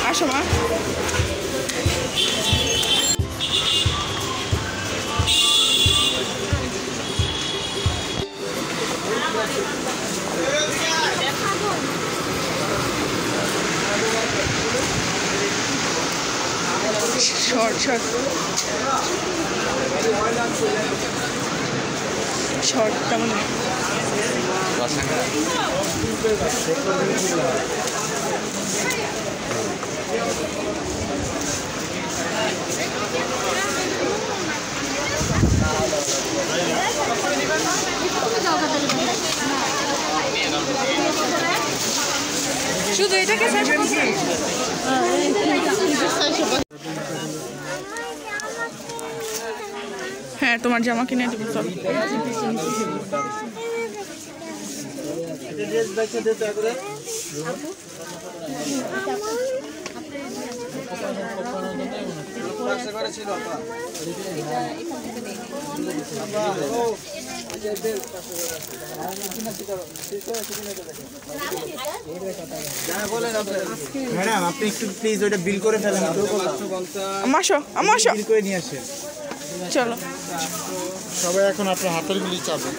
আসো মা। Short short short তেমন শুধু এটাকে হ্যাঁ তোমার জামা কিনে দেবো চল। ম্যাডাম আপনি একটু প্লিজ ওটা বিল করে ফেলেন। আমাশো আমাশো বিল করে নিয়ে আসেন। চলো সবাই এখন আপনার হাতের গুলি চাবে।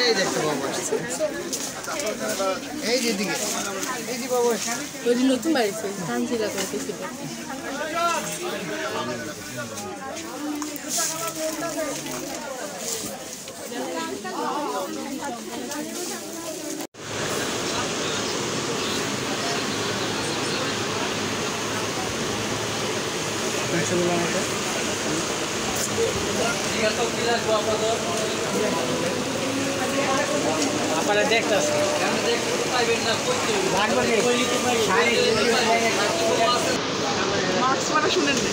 এই দেখতে বাবা, এই যে দিকে এই যে বাবা ওই যে নতুন বাড়িছে কাঞ্জিলা করতেছে আপনারা দেখতেছেন মার্কস মানে শুনেন না।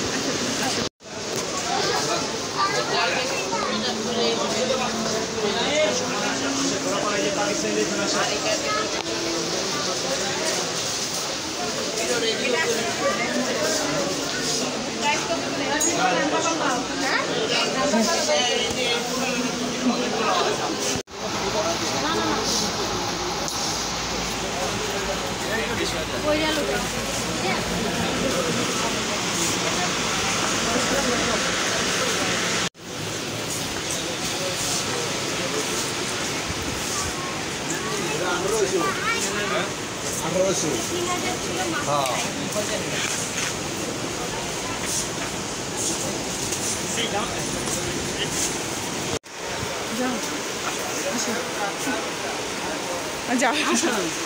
যাও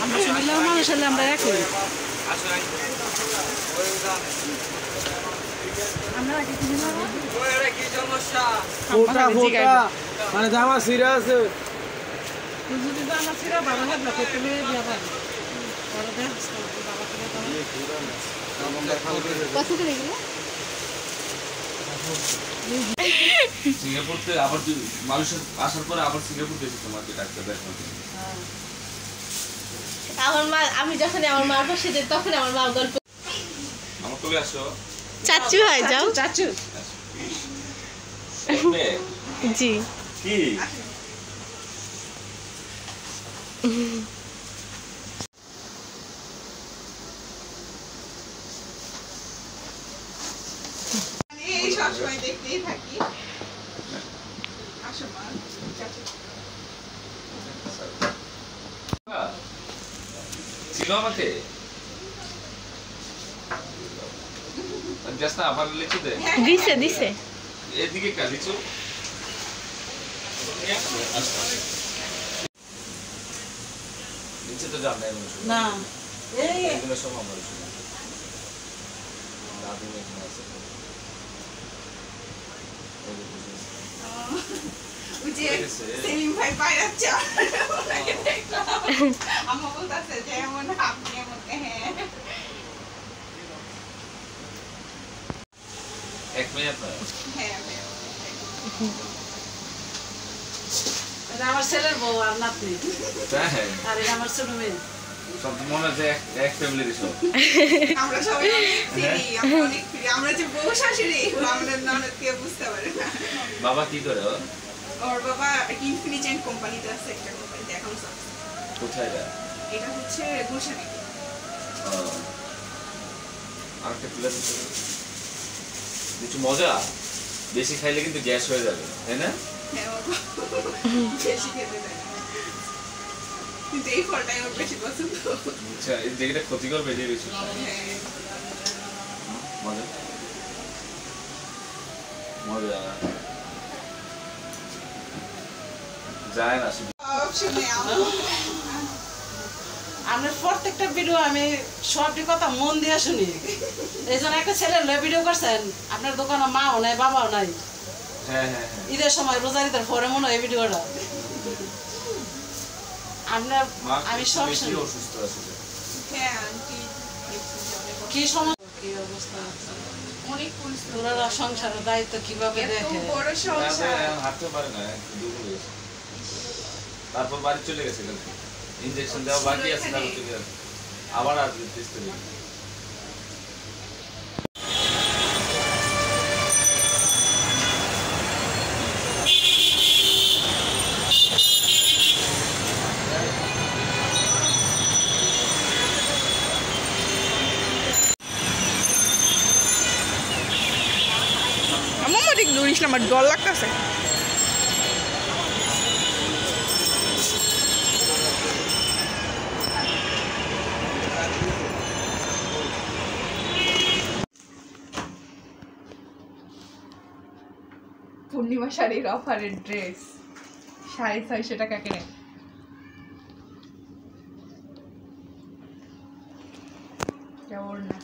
আমরা শুনলাম মানুষ হলে আমরা একই মানে জামা ছিঁড়া আছে যদি জামা ছিঁড়া ভালো লাগলো করতে বিয়া পারি সিঙ্গাপুরতে আবার মালয়েশিয়া আসার পরে আবার সিঙ্গাপুর গেছি তোমাকে ডাক্তার দেখাতে। আমার মা আমি যখন আমার মার পাশে যাই তখন আমার মা গল্প আমার কবে আসো? চাচু হয় যাও চাচু জি কি সবসময় দেখতেই থাকি। আসো মা ছিল আমাকে জাস্ট না আবার লিচু দে দিছে দিছে এদিকে কা লিচু নিচে তো যাবে না এই এগুলো সব আমার দাদু এখানে আছে যে সেলিম ভাই বাইরে চা আমার বলতেছে যে এমন আপনি এমন হ্যাঁ এক মিনিট না হ্যাঁ এটা আমার ছেলের বউ আর নাতনি হ্যাঁ আর এটা আমার ছোট মেয়ে সব মনে হয় যে এক ফ্যামিলির সব আমরা সবাই অনেক ফ্রি আমরা অনেক ফ্রি আমরা যে বউ শাশুড়ি আমাদের ননদ কে বুঝতে পারে না বাবা কি করে ওর বাবা ইনফিনিজেন্ট কোম্পানিতে আছে একটা কোম্পানিতে এখন সব কোথায় যায় এটা হচ্ছে গুলশানে আরেকটা প্লেট কিছু মজা বেশি খাইলে কিন্তু গ্যাস হয়ে যাবে তাই না হ্যাঁ ও বেশি খেতে দেয় না। কিন্তু এই ফলটাই ওর বেশি পছন্দ আচ্ছা এই যেটা ক্ষতিকর বেরিয়ে গেছে হ্যাঁ মজা মজা যায় না শুধু অপশনে আমার প্রত্যেকটা ভিডিও আমি সবটি কথা মন দিয়ে শুনি এই জন্য একটা ছেলের লয়ে ভিডিও করছেন আপনার দোকানে মাও নাই বাবাও নাই হ্যাঁ হ্যাঁ হ্যাঁ ঈদের সময় রোজার ঈদের পরে মনে হয় এই ভিডিওটা আপনার মা আমি সব বেশি শুনি অসুস্থ আছে হ্যাঁ আন্টি কি সমস্যা কি অবস্থা অনেক পরিশ্রম ওনারা সংসারের দায়িত্ব কিভাবে এত দেখে বড় সংসার হাঁটতে পারে না দূর হয়ে গেছে তারপর বাড়ি চলে গেছে ইনজেকশন দেওয়া বাকি আছে তারপর চলে গেছে আবার আসবে টেস্ট করে আমার ঠিক দৌড়িস না আমার ডর লাগতেছে পূর্ণিমা শাড়ির অফারের ড্রেস 650 টাকা কেনে কেমন না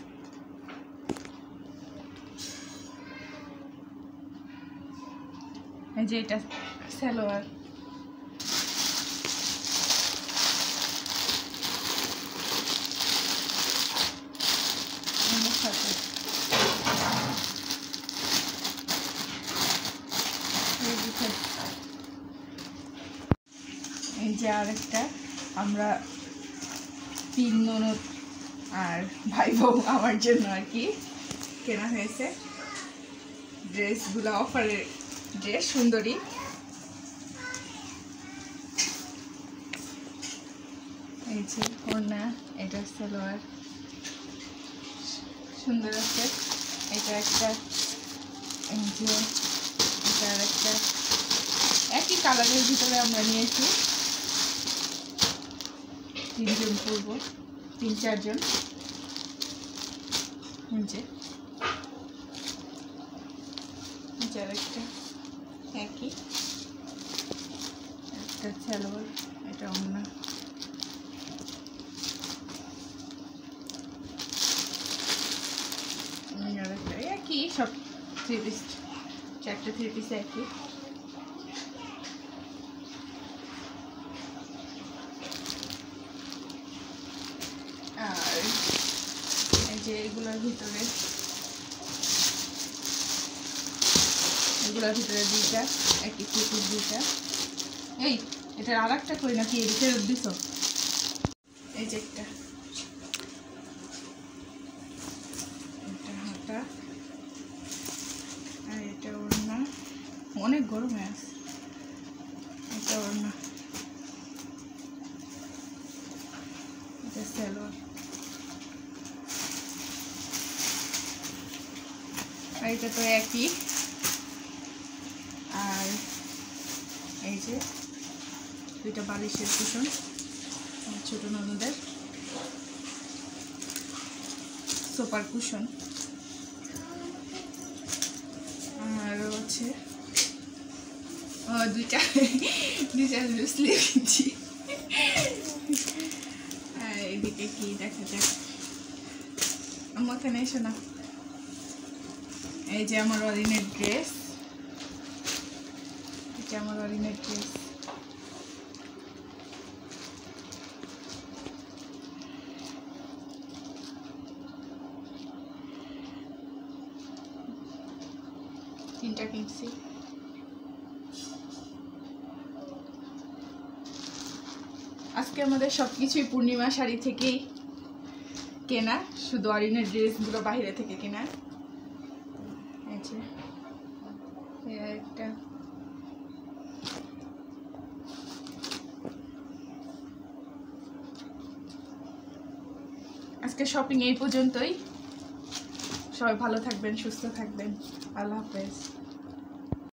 এই যে এটা সালোয়ার এই যে আরেকটা আমরা 3 ননদ আর ভাই বউ আমার জন্য আর কি কেনা হয়েছে ড্রেসগুলো অফারের ড্রেস সুন্দরী এই যে ওড়না এটা সালোয়ার সুন্দর আছে এটা একটা এই যে এটা আরেকটা একই কালারের ভিতরে আমরা নিয়েছি 3 জন পরবো 3-4 জন যে আরেকটা একই একটা সালোয়ার এটা ওড়না আরেকটা একই সব 3 পিস 4টা 3 পিস একই আর এই যে এগুলোর ভিতরে দুইটা একই কুকুর দুইটা এই এটা আর একটা কই নাকি এর ফেরত দিছ এই যে একটা হাতা আর এটা ওড়না অনেক গরম হয়ে আছে এটা ওড়না এটা সালোয়ার আর এটা তো একই আর এই যে দুইটা বালিশের কুশন ছোট ননদের সোফার কুশন আবার দুই চার জুস লিখেছি। এদিকে কি দেখা যাক, আমার এখানে এসো না। এই যে আমার অরিনের ড্রেস, এটা আমার অরিনের ড্রেস। তিনটা কিনছি। আজকে আমাদের সবকিছুই পূর্ণিমা শাড়ি থেকেই কেনা, শুধু অরিনের ড্রেসগুলো বাইরে থেকে কেনা। একটা আজকে শপিং এই পর্যন্তই। সবাই ভালো থাকবেন, সুস্থ থাকবেন। আল্লাহ হাফেজ।